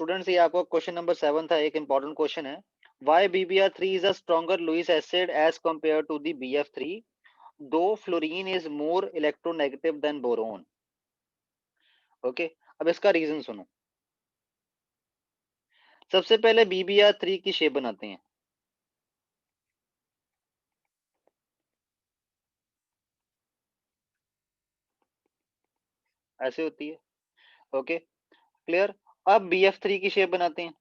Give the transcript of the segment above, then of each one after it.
Students ये आपको question number 7 था, एक इंपॉर्टेंट क्वेश्चन है। Why BBr3 is a stronger Lewis acid as compared to the BF3, though fluorine is more electronegative than boron? Okay, अब इसका reason सुनो। सबसे पहले BBr3 की शेप बनाते हैं। ऐसे होती है। Okay, clear. अब BF3 की शेप बनाते हैं।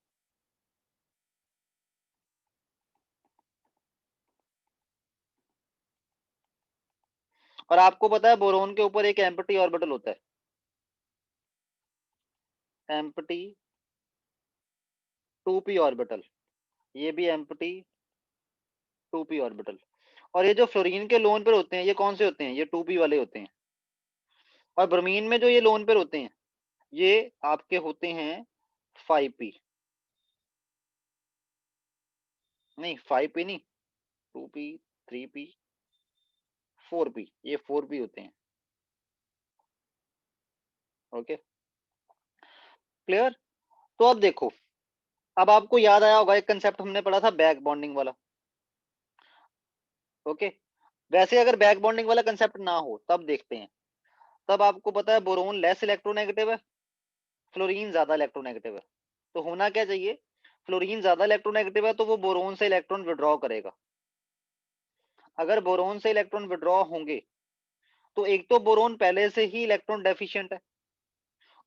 और आपको पता है बोरोन के ऊपर एक एम्प्टी ऑर्बिटल होता है, एम्प्टी 2p ऑर्बिटल। ये भी एम्प्टी 2p ऑर्बिटल। और ये जो फ्लोरीन के लोन पर होते हैं, ये कौन से होते हैं? ये 2p वाले होते हैं। और ब्रोमीन में जो ये लोन पर होते हैं, ये आपके होते हैं 5p। नहीं, 5p नहीं, 2p, 3p, 4p, ये 4p होते हैं। Okay, clear. तो अब देखो, अब आपको याद आया होगा एक कंसेप्ट हमने पढ़ा था, बैक बॉन्डिंग वाला। ओके, वैसे अगर बैक बॉन्डिंग वाला कंसेप्ट ना हो तब देखते हैं। तब आपको पता है बोरोन लेस इलेक्ट्रोनेगेटिव है, फ्लोरीन ज्यादा इलेक्ट्रोनेगेटिव है। तो होना क्या चाहिए? फ्लोरीन ज्यादा इलेक्ट्रोनेगेटिव है तो वो बोरोन से इलेक्ट्रॉन विड्रॉ करेगा। अगर बोरोन से इलेक्ट्रॉन विड्रॉ होंगे तो एक तो बोरोन पहले से ही इलेक्ट्रॉन डेफिशिएंट है,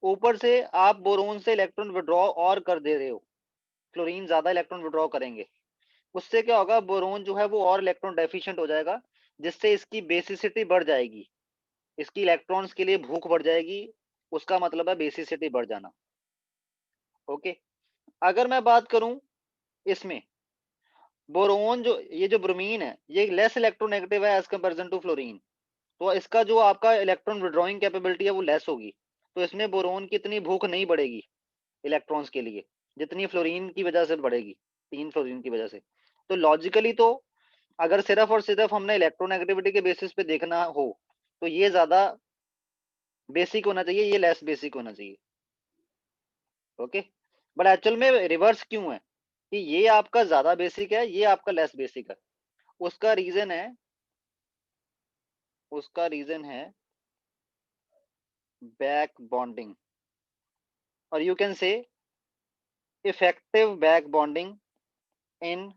ऊपर से आप बोरोन से इलेक्ट्रॉन विड्रॉ और कर दे रहे हो, फ्लोरीन ज्यादा इलेक्ट्रॉन विड्रॉ करेंगे। उससे क्या होगा? बोरोन जो है वो और इलेक्ट्रॉन डेफिशिएंट हो जाएगा, जिससे इसकी बेसिसिटी बढ़ जाएगी, इसकी इलेक्ट्रॉन्स के लिए भूख बढ़ जाएगी। उसका मतलब है बेसिसिटी बढ़ जाना। ओके, अगर मैं बात करूं इसमें, बोरोन जो ये जो ब्रोमीन है ये लेस इलेक्ट्रोनेगेटिव है एज कंपैरिजन टू फ्लोरीन। तो इसका जो आपका इलेक्ट्रॉन विड्रॉइंग कैपेबिलिटी है वो लेस होगी। तो इसमें बोरोन की इतनी भूख नहीं बढ़ेगी इलेक्ट्रॉन्स के लिए, जितनी फ्लोरीन की वजह से बढ़ेगी, 3 फ्लोरीन की वजह से। तो लॉजिकली तो अगर सिर्फ और सिर्फ हमने इलेक्ट्रोनेगेटिविटी के बेसिस पे देखना हो तो ये ज्यादा बेसिक होना चाहिए, ये लेस बेसिक होना चाहिए। ओके, बट एक्चुअल में रिवर्स क्यों है कि ये आपका ज्यादा बेसिक है, ये आपका लेस बेसिक है? उसका रीजन है, उसका रीजन है बैक बॉन्डिंग, और you can say effective back bonding in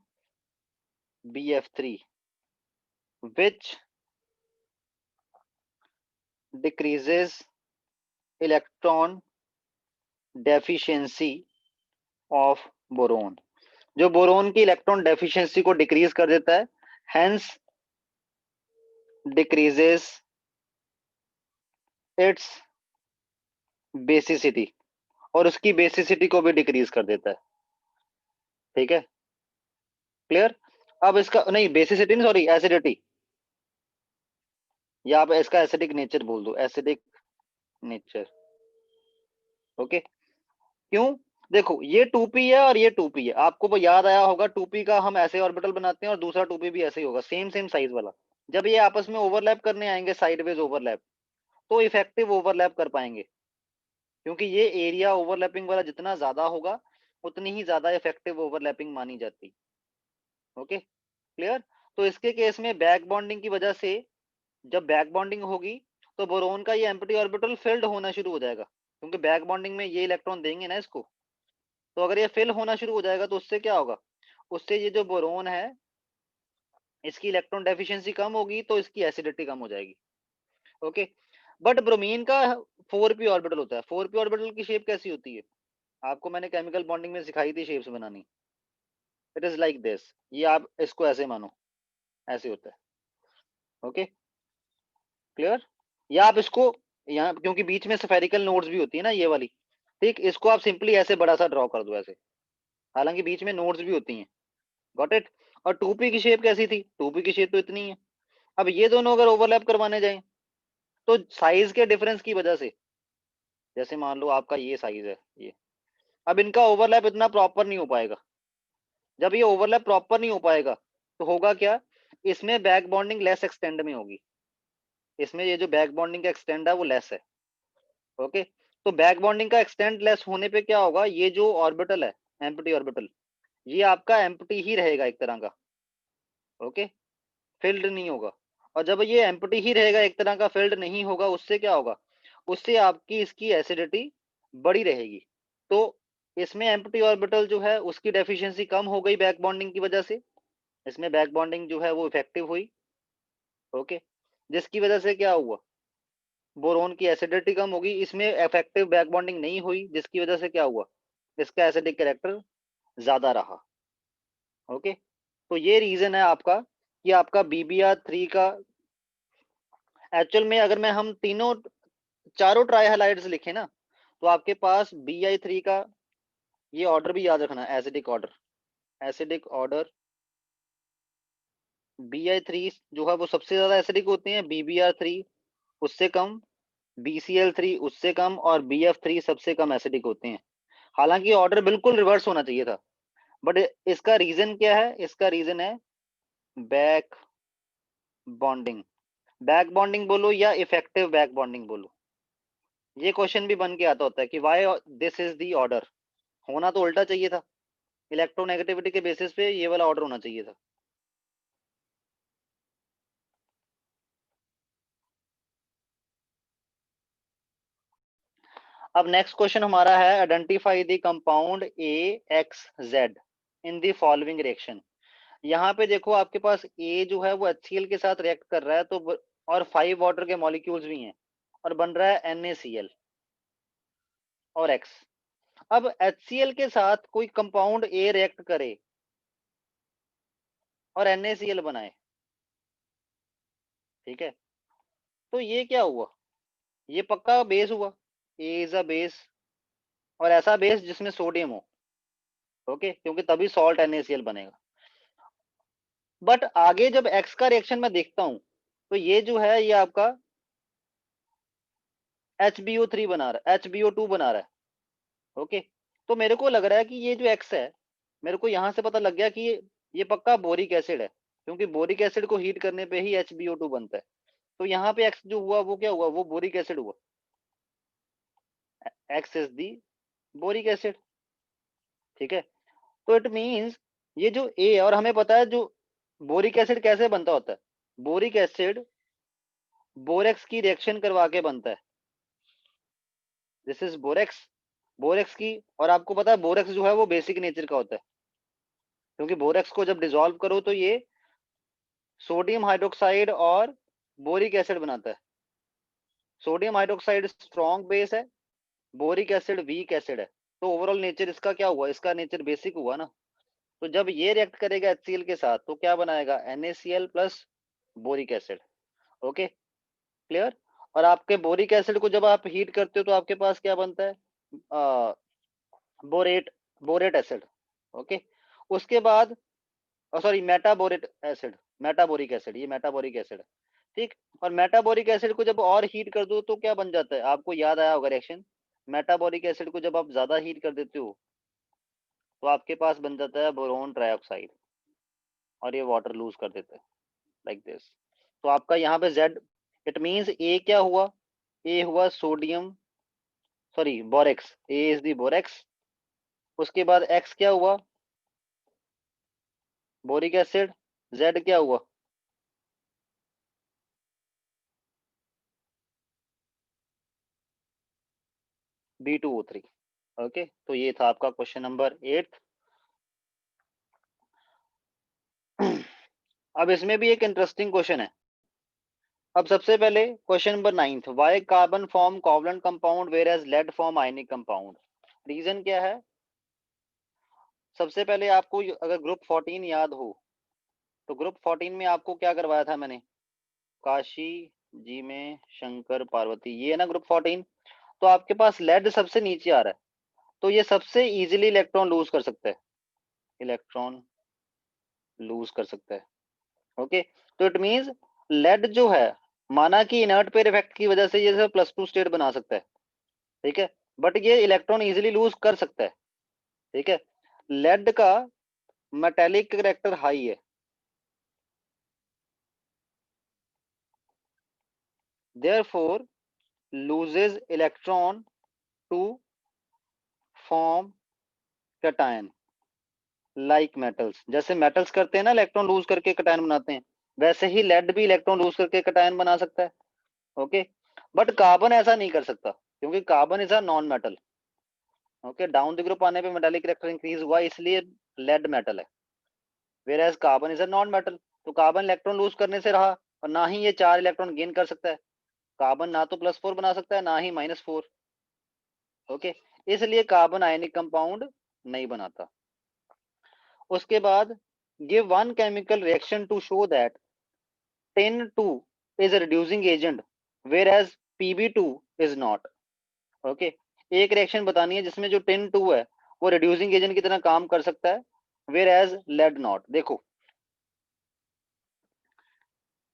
BF3 which decreases electron deficiency of boron, जो बोरोन की इलेक्ट्रॉन डेफिशिएंसी को डिक्रीज कर देता है, हेंस डिक्रीजेस इट्स बेसिसिटी, और उसकी बेसिसिटी को भी डिक्रीज कर देता है। ठीक है, क्लियर। अब इसका नहीं, बेसिसिटी नहीं, सॉरी, एसिडिटी, या आप इसका एसिडिक नेचर बोल दो, एसिडिक नेचर। ओके, क्यों? देखो ये 2p है और ये 2p है, आपको वो याद आया होगा 2p का हम ऐसे ऑर्बिटल बनाते हैं और दूसरा 2p भी ऐसे ही होगा, सेम सेम साइज वाला। जब ये आपस में ओवरलैप करने आएंगे, साइडवेज ओवरलैप, तो इफेक्टिव ओवरलैप कर पाएंगे, क्योंकि ये एरिया ओवरलैपिंग वाला जितना ज्यादा होगा उतनी ही ज्यादा इफेक्टिव ओवरलैपिंग मानी जाती। Okay, clear. तो इसके केस में बैक बॉन्डिंग की वजह से, जब बैक बॉन्डिंग होगी तो बोरोन का ये एम्प्टी ऑर्बिटल फिल्ड होना शुरू हो जाएगा, क्योंकि बैक बॉन्डिंग में ये इलेक्ट्रॉन देंगे ना इसको। तो अगर ये फिल होना शुरू हो जाएगा तो उससे क्या होगा? उससे ये जो बोरोन है इसकी इलेक्ट्रॉन डेफिशिएंसी कम होगी, तो इसकी एसिडिटी कम हो जाएगी। ओके, बट ब्रोमीन का 4p ऑर्बिटल होता है। 4p ऑर्बिटल की शेप कैसी होती है? आपको मैंने केमिकल बॉन्डिंग में सिखाई थी शेप्स बनानी। इट इज लाइक दिस, ये आप इसको ऐसे मानो, ऐसे होता है। Okay, clear. या आप इसको यहाँ, क्योंकि बीच में स्फेरिकल नोड्स भी होती है ना ये वाली, ठीक, इसको आप सिंपली ऐसे बड़ा सा ड्रॉ कर दो ऐसे, हालांकि बीच में नोड्स भी होती हैं। Got it. और 2p की शेप कैसी थी? 2p की शेप तो इतनी है। अब ये दोनों अगर ओवरलैप करवाने जाएं तो साइज के डिफरेंस की वजह से, जैसे मान लो आपका ये साइज है ये, अब इनका ओवरलैप इतना प्रॉपर नहीं हो पाएगा। जब ये ओवरलैप प्रॉपर नहीं हो पाएगा तो होगा क्या? इसमें बैक बॉन्डिंग लेस एक्सटेंड में होगी, इसमें ये जो बैक बॉन्डिंग का एक्सटेंड है वो लेस है। ओके, तो बैक बॉन्डिंग का एक्सटेंट लेस होने पे क्या होगा, ये जो ऑर्बिटल है एम्प्टी ऑर्बिटल, ये आपका एम्प्टी ही रहेगा एक तरह का, ओके, फिल्ड नहीं होगा। और जब ये एम्प्टी ही रहेगा एक तरह का, फिल्ड नहीं होगा, उससे क्या होगा, उससे आपकी इसकी एसिडिटी बड़ी रहेगी। तो इसमें एम्प्टी ऑर्बिटल जो है उसकी डेफिशिएंसी कम हो गई बैक बॉन्डिंग की वजह से, इसमें बैक बॉन्डिंग जो है वो इफेक्टिव हुई, ओके, जिसकी वजह से क्या हुआ, बोरोन की एसिडिटी कम होगी, इसमें इफेक्टिव बैक बॉन्डिंग नहीं हुई, जिसकी वजह से क्या हुआ, इसका एसिडिक कैरेक्टर ज्यादा रहा, ओके। तो ये रीजन है आपका कि आपका BBr3 का एक्चुअल में, अगर मैं हम तीनों चारों ट्राई हाइलाइट्स लिखे ना, तो आपके पास Bi3 का ये ऑर्डर भी याद रखना, acidic order, acidic order Bi3 जो है वो सबसे ज्यादा एसिडिक होते हैं, BBr3 उससे कम, BCl3 उससे कम, और BF3 सबसे कम एसिडिक होते हैं। हालांकि ऑर्डर बिल्कुल रिवर्स होना चाहिए था, बट इसका रीजन क्या है, इसका रीजन है बैक बॉन्डिंग। बैक बॉन्डिंग बोलो या इफेक्टिव बैक बॉन्डिंग बोलो, ये क्वेश्चन भी बन के आता होता है कि why this is the order, होना तो उल्टा चाहिए था, इलेक्ट्रोनेगेटिविटी के बेसिस पे ये वाला ऑर्डर होना चाहिए था। अब नेक्स्ट क्वेश्चन हमारा है, identify the compound AXZ in the following reaction. यहाँ पे देखो आपके पास A जो है वो HCl के साथ रिएक्ट कर रहा है, तो और 5 वाटर के मॉलिक्यूल्स भी हैं, और बन रहा है NaCl और X। अब HCl के साथ कोई कंपाउंड A रिएक्ट करे और NaCl बनाए, ठीक है, तो ये क्या हुआ, ये पक्का बेस हुआ, A इज अ बेस, और ऐसा बेस जिसमें सोडियम हो, ओके, क्योंकि तभी सॉल्ट NaCl बनेगा। बट आगे जब X का रिएक्शन मैं देखता हूं, तो ये जो है ये आपका HBO3 बना रहा है, HBO2 बना रहा है, ओके। तो मेरे को लग रहा है कि ये जो X है, मेरे को यहां से पता लग गया कि ये पक्का बोरिक एसिड है, क्योंकि बोरिक एसिड को हीट करने पे ही HBO2 बनता है। तो यहाँ पे X जो हुआ वो क्या हुआ, वो बोरिक एसिड हुआ, X is the boric acid, ठीक है। तो इट मींस ये जो A है, और हमें पता है जो बोरिक एसिड कैसे बनता होता है, बोरिक एसिड बोरेक्स की रिएक्शन करवा के बनता है, दिस इज बोरेक्स, बोरेक्स की। और आपको पता है बोरेक्स जो है वो बेसिक नेचर का होता है, क्योंकि बोरेक्स को जब डिसॉल्व करो तो ये सोडियम हाइड्रोक्साइड और बोरिक एसिड बनाता है। सोडियम हाइड्रोक्साइड स्ट्रॉन्ग बेस है, बोरिक एसिड वीक एसिड है, तो ओवरऑल नेचर इसका क्या हुआ, इसका नेचर बेसिक हुआ ना। तो जब ये रिएक्ट करेगा HCl के साथ तो क्या बनाएगा, NaCl plus boric acid, okay, clear. और आपके बोरिक एसिड को जब आप हीट करते हो तो आपके पास क्या बनता है, बोरेट, बोरेट एसिड, ओके। उसके बाद सॉरी मेटाबोरेट एसिड, मेटाबोरिक एसिड, ये मेटाबोरिक एसिड है, ठीक। और मेटाबोरिक एसिड को जब और हीट कर दो तो क्या बन जाता है, आपको याद आया होगा रिएक्शन, मेटाबोरिक एसिड को जब आप ज्यादा हीट कर देते हो तो आपके पास बन जाता है बोरोन ट्राइऑक्साइड, और ये वाटर लूज कर देता है, लाइक दिस। तो आपका यहाँ पे Z, इट मींस A क्या हुआ, A हुआ sodium, sorry borax, A is the borax. उसके बाद X क्या हुआ, बोरिक एसिड, Z क्या हुआ, B2O3, ओके। तो ये था आपका क्वेश्चन नंबर 8। अब इसमें भी एक इंटरेस्टिंग क्वेश्चन है। अब सबसे पहले question number 9, why carbon form covalent compound whereas lead form ionic compound. Reason क्या है, सबसे पहले आपको अगर ग्रुप 14 याद हो, तो ग्रुप 14 में आपको क्या करवाया था मैंने, काशी जी में शंकर पार्वती, ये है ना ग्रुप 14। तो आपके पास लेड सबसे नीचे आ रहा है, तो ये सबसे इजीली इलेक्ट्रॉन लूज कर सकता है, इलेक्ट्रॉन लूज कर सकता है, ओके। तो इट मींस लेड जो है, माना कि इनर्ट पेयर इफेक्ट की वजह से ये +2 स्टेट बना सकता है, ठीक है, बट ये इलेक्ट्रॉन इजीली लूज कर सकता है, ठीक है। लेड का मेटेलिक करेक्टर हाई है, therefore loses electron to form cation like metals. जैसे मेटल्स करते हैं ना इलेक्ट्रॉन लूज करके कैटायन बनाते हैं, वैसे ही लेड भी इलेक्ट्रॉन लूज करके कैटायन बना सकता है। ओके, बट कार्बन ऐसा नहीं कर सकता क्योंकि carbon is a non metal. Okay, down the group आने पे मेटालिक कैरेक्टर इंक्रीज हुआ इसलिए लेड मेटल है, whereas carbon is a non metal. तो कार्बन इलेक्ट्रॉन लूज करने से रहा और ना ही ये 4 इलेक्ट्रॉन गेन कर सकता है। कार्बन ना तो +4 बना सकता है ना ही -4। ओके, इसलिए कार्बन आयनिक कंपाउंड नहीं बनाता। उसके बाद give one chemical reaction to show that tin2 is a reducing agent whereas Pb2 is not। Okay, एक रिएक्शन बतानी है जिसमें जो tin2 है वो रिड्यूसिंग एजेंट की तरह काम कर सकता है, whereas lead not। देखो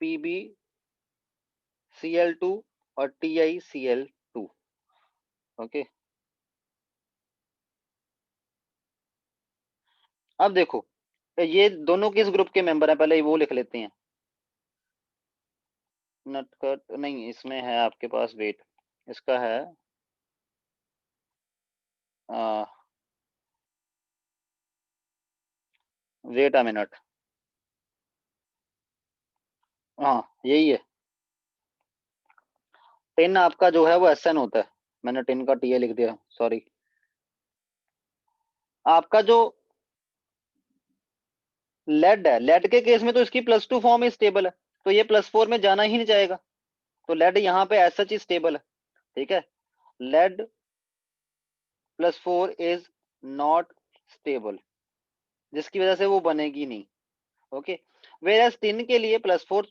PbCl2 और TiCl2। ओके, अब देखो ये दोनों किस ग्रुप के मेंबर हैं, पहले वो लिख लेते हैं। नटखट नहीं, इसमें है आपके पास, वेट, इसका है वेट अ मिनट, हाँ यही है। टिन आपका जो है वो SN होता है, मैंने टिन का टी लिख दिया, सॉरी। आपका जो लेड है, लेड के केस में तो इसकी +2 फॉर्म ही स्टेबल है, तो ये +4 में जाना ही नहीं चाहेगा, तो लेड यहाँ पे एज सच ही स्टेबल है। ठीक है, लेड +4 इज नॉट स्टेबल, जिसकी वजह से वो बनेगी नहीं। ओके, वेयर टिन के लिए +4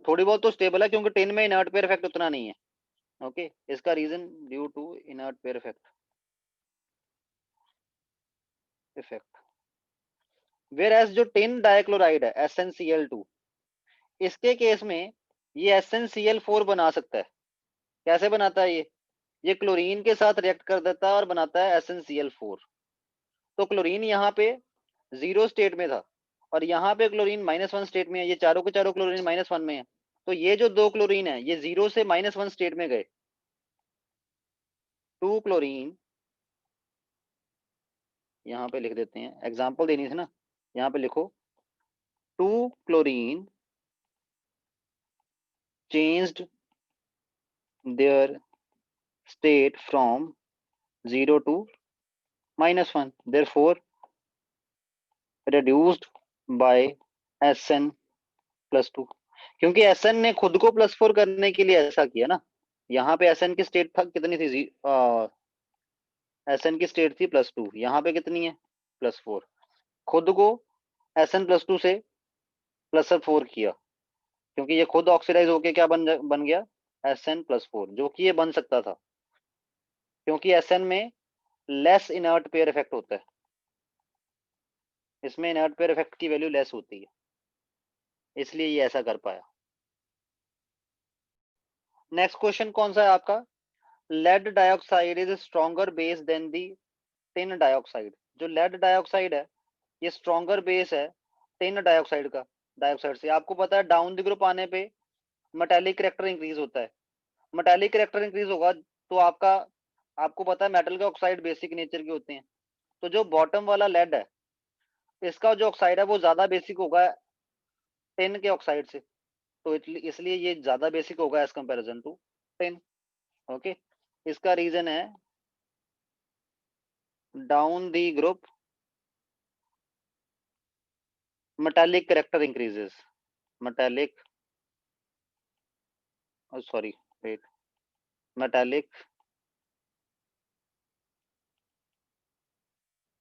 थोड़ी बहुत तो स्टेबल है क्योंकि टिन में इनर्ट पेयर इफेक्ट उतना नहीं है। ओके, इसका reason due to inert pair effect. Where जो टिन डाइक्लोराइड है SnCl2, इसके केस में ये SnCl4 बना सकता है। कैसे बनाता है ये क्लोरीन के साथ रिएक्ट कर देता है और बनाता है SnCl4। तो क्लोरीन यहाँ पे 0 स्टेट में था और यहाँ पे क्लोरीन -1 स्टेट में है, ये चारों के चारों क्लोरीन -1 में है, तो ये जो 2 क्लोरीन है ये 0 से -1 स्टेट में गए। 2 क्लोरीन, यहाँ पे लिख देते हैं, एग्जाम्पल देनी थी ना, यहाँ पे लिखो 2 chlorine changed there state from 0 to -1, therefore reduced by SN+2। क्योंकि SN ने खुद को +4 करने के लिए ऐसा किया ना, यहाँ पे SN की स्टेट था कितनी थी, SN की स्टेट थी +2, यहाँ पे कितनी है +4, खुद को SN+2 से +4 किया, क्योंकि ये खुद ऑक्सीडाइज होके क्या बन गया SN+4, जो कि ये बन सकता था क्योंकि SN में लेस इनर्ट पेयर इफेक्ट होता है, इसमें इनर्ट पेयर इफेक्ट की वैल्यू लेस होती है, इसलिए ये ऐसा कर पाया। नेक्स्ट क्वेश्चन कौन सा है आपका, lead dioxide is stronger base than the tin dioxide. जो लेड डाइऑक्साइड है ये स्ट्रॉन्गर बेस है टिन डाइऑक्साइड से। आपको पता है डाउन द ग्रुप आने पे मेटालिक कैरेक्टर इंक्रीज होता है, मेटालिक कैरेक्टर इंक्रीज होगा तो आपका, आपको पता है मेटल के ऑक्साइड बेसिक नेचर के होते हैं, तो जो बॉटम वाला लेड है इसका जो ऑक्साइड है वो ज्यादा बेसिक होगा टिन के ऑक्साइड से, तो इसलिए ये ज्यादा बेसिक होगा as comparison to tin. Okay, इसका रीजन है down the group metallic character increases, metallic, oh sorry, wait, metallic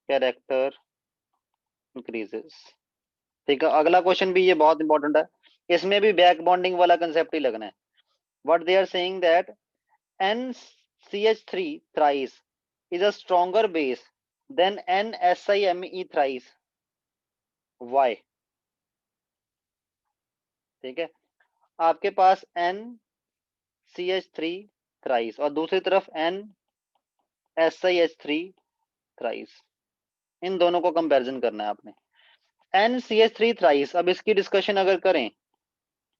character increases। ठीक है, अगला क्वेश्चन भी ये बहुत इंपॉर्टेंट है, इसमें भी बैक बॉन्डिंग वाला कंसेप्ट ही लगना है। What they are saying that NCH3 thrice is a stronger base than NSIME thrice। why? ठीक है, आपके पास NCH3 thrice और दूसरी तरफ NSiH3 thrice, इन दोनों को कंपैरिजन करना है आपने। NCH3 थ्राइस, अब इसकी डिस्कशन अगर करें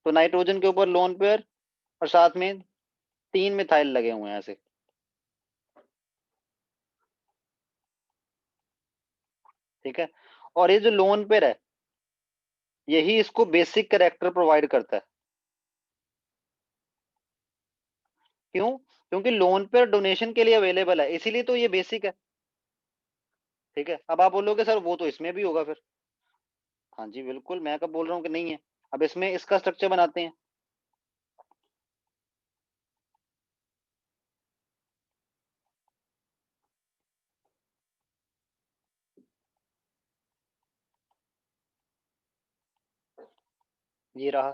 तो नाइट्रोजन के ऊपर लोन पेयर और साथ में 3 मिथाइल लगे हुए हैं ऐसे, ठीक है। और ये जो लोन पेयर है यही इसको बेसिक कैरेक्टर प्रोवाइड करता है। क्यों? क्योंकि लोन पेयर डोनेशन के लिए अवेलेबल है, इसीलिए तो ये बेसिक है। ठीक है, अब आप बोलोगे सर वो तो इसमें भी होगा फिर। हाँ जी बिल्कुल, मैं कब बोल रहा हूँ कि नहीं है। अब इसमें इसका स्ट्रक्चर बनाते हैं। ये रहा।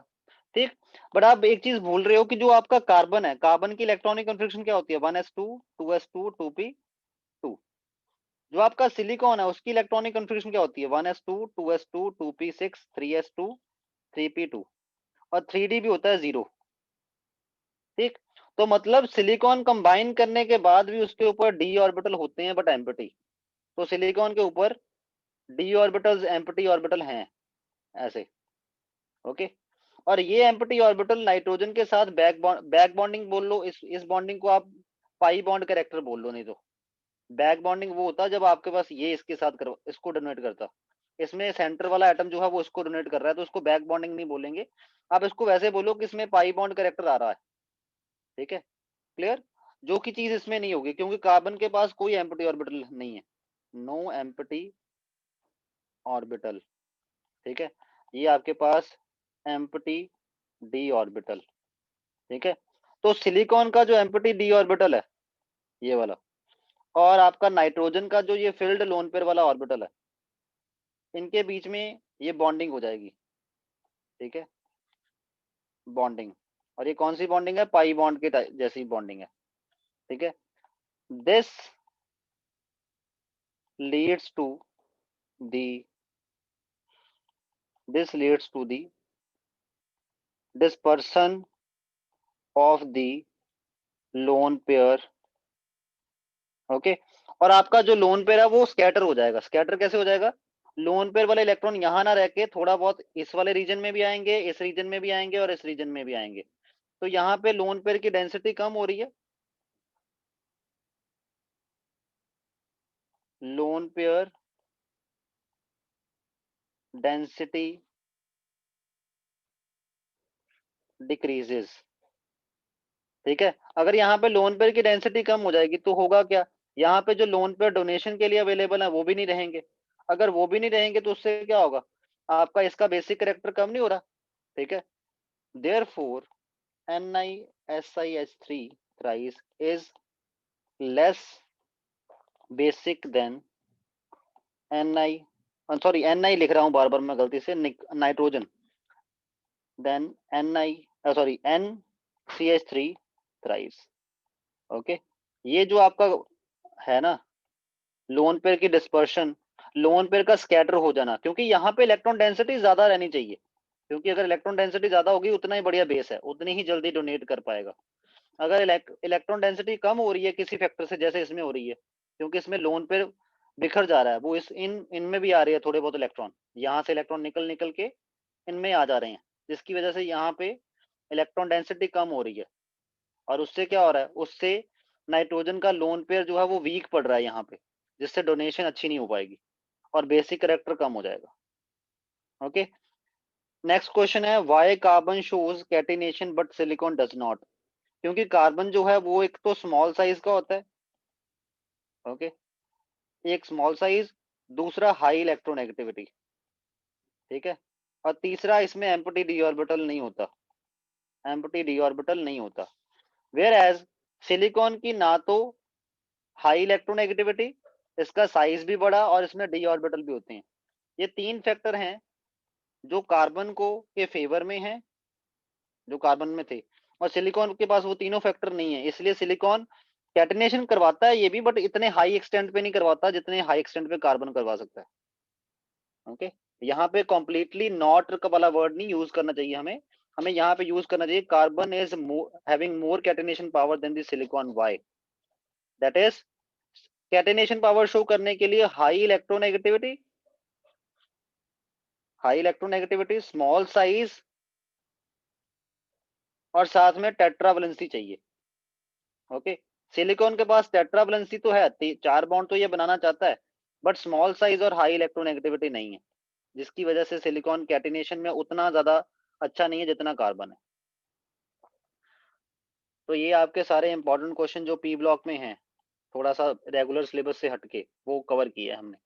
ठीक। बट आप एक चीज भूल रहे हो कि जो आपका कार्बन है, कार्बन की इलेक्ट्रॉनिक कॉन्फ़िगरेशन क्या होती है? 1s2 2s2 2p2। जो आपका सिलिकॉन है उसकी इलेक्ट्रॉनिक कॉन्फ़िगरेशन क्या होती है? 1s2 2s2 2p6 3s2 3p2। और 3d भी होता है 0। ठीक। तो मतलब सिलिकॉन कंबाइन करने के बाद भी उसके ऊपर डी ऑर्बिटल होते हैं बट एम्प्टी। तो सिलिकॉन के ऊपर डी ऑर्बिटल्स एम्प्टी ऑर्बिटल हैं ऐसे। ओके। और ये एम्प्टी ऑर्बिटल नाइट्रोजन के साथ बैक बॉन्डिंग बोल लो, इस बॉन्डिंग को आप पाई बॉन्ड कैरेक्टर बोल लो। नहीं तो बैक बॉन्डिंग वो होता जब आपके पास ये इसके साथ इसको डोनेट करता। इसमें सेंटर वाला एटम जो है वो इसको डोनेट कर रहा है, तो उसको बैक बॉन्डिंग नहीं बोलेंगे। आप इसको वैसे बोलो कि इसमें पाई बॉन्ड कैरेक्टर आ रहा है। ठीक है, क्लियर? जो की चीज इसमें नहीं होगी क्योंकि कार्बन के पास कोई एम्प्टी ऑर्बिटल नहीं है। No empty orbital. ठीक है, ये आपके पास एम्प्टी डी ऑर्बिटल। ठीक है। तो सिलिकॉन का जो एम्प्टी डी ऑर्बिटल है ये वाला, और आपका नाइट्रोजन का जो ये फिल्ड लोन पेयर वाला ऑर्बिटल है, इनके बीच में ये बॉन्डिंग हो जाएगी। ठीक है, बॉन्डिंग। और ये कौन सी बॉन्डिंग है? पाई बॉन्ड के जैसी बॉन्डिंग है। ठीक है। This leads to the this leads to the dispersion of the lone pair। Okay. और आपका जो लोन पेयर है वो स्कैटर हो जाएगा। स्कैटर कैसे हो जाएगा? लोन पेयर वाले इलेक्ट्रॉन यहां ना रह के थोड़ा बहुत इस वाले रीजन में भी आएंगे, इस रीजन में भी आएंगे और इस रीजन में भी आएंगे। तो यहाँ पे लोन पेयर की डेंसिटी कम हो रही है। Lone pair density decreases. ठीक है। अगर यहाँ पे लोन पेयर की डेंसिटी कम हो जाएगी तो होगा क्या? यहाँ पे जो लोन पेयर डोनेशन के लिए अवेलेबल है वो भी नहीं रहेंगे। अगर वो भी नहीं रहेंगे तो उससे क्या होगा? आपका इसका बेसिक कैरेक्टर कम नहीं हो रहा। ठीक है। Therefore NiSiH3 thrice is less basic than Ni, sorry Ni लिख रहा हूं बार बार मैं गलती से, nitrogen, then sorry NCH3 thrice। Okay. ये जो आपका है ना लोन पेयर की डिस्पर्शन, लोन पेयर का स्कैटर हो जाना, क्योंकि यहाँ पे इलेक्ट्रॉन डेंसिटी ज्यादा रहनी चाहिए। क्योंकि अगर इलेक्ट्रॉन डेंसिटी ज्यादा होगी उतना ही बढ़िया बेस है, उतनी ही जल्दी डोनेट कर पाएगा। अगर इलेक्ट्रॉन डेंसिटी कम हो रही है किसी फैक्टर से, जैसे इसमें हो रही है, क्योंकि इसमें लोन पेयर बिखर जा रहा है, वो इस इनमें भी आ रही है थोड़े बहुत इलेक्ट्रॉन, यहाँ से इलेक्ट्रॉन निकल निकल के इनमें आ जा रहे हैं, जिसकी वजह से यहाँ पे इलेक्ट्रॉन डेंसिटी कम हो रही है। और उससे क्या हो रहा है? उससे नाइट्रोजन का लोन पेयर जो है वो वीक पड़ रहा है यहाँ पे, जिससे डोनेशन अच्छी नहीं हो पाएगी और बेसिक करेक्टर कम हो जाएगा। ओके। नेक्स्ट क्वेश्चन है, why carbon shows catenation but silicon does not? क्योंकि कार्बन जो है वो एक तो स्मॉल साइज का होता है। ओके। एक स्मॉल साइज, दूसरा हाई इलेक्ट्रोनेगेटिविटी। ठीक है। और तीसरा इसमें एम्प्टी डी ऑर्बिटल नहीं होता। एम्प्टी डी ऑर्बिटल नहीं होता। वेयर एज सिलिकॉन की ना तो हाई इलेक्ट्रोनेगेटिविटी, इसका साइज भी बड़ा और इसमें डी ऑर्बिटल भी होते हैं। ये तीन फैक्टर हैं जो कार्बन को के फेवर में हैं, जो कार्बन में थे। और सिलिकॉन के पास वो तीनों फैक्टर नहीं है, इसलिए सिलिकॉन कैटिनेशन करवाता है ये भी, बट इतने हाई एक्सटेंट पे नहीं करवाता जितने हाई एक्सटेंट पे कार्बन करवा सकता है। ओके। यहाँ पे कॉम्प्लीटली नॉट वाला वर्ड नहीं यूज करना चाहिए हमें। हमें यहाँ पे यूज करना चाहिए carbon is having more catenation power than the silicon. Why? That is catenation power show करने के लिए high electronegativity, high electronegativity, small size, और साथ में टेट्रावलेंसी चाहिए। ओके। सिलिकॉन के पास टेट्रावलेंसी तो है, 4 बॉन्ड तो ये बनाना चाहता है, बट स्मॉल साइज और हाई इलेक्ट्रोनेगेटिविटी नहीं है, जिसकी वजह से सिलिकॉन कैटिनेशन में उतना ज्यादा अच्छा नहीं है जितना कार्बन है। तो ये आपके सारे इंपॉर्टेंट क्वेश्चन जो पी ब्लॉक में हैं, थोड़ा सा रेगुलर सिलेबस से हटके, वो कवर किया है हमने।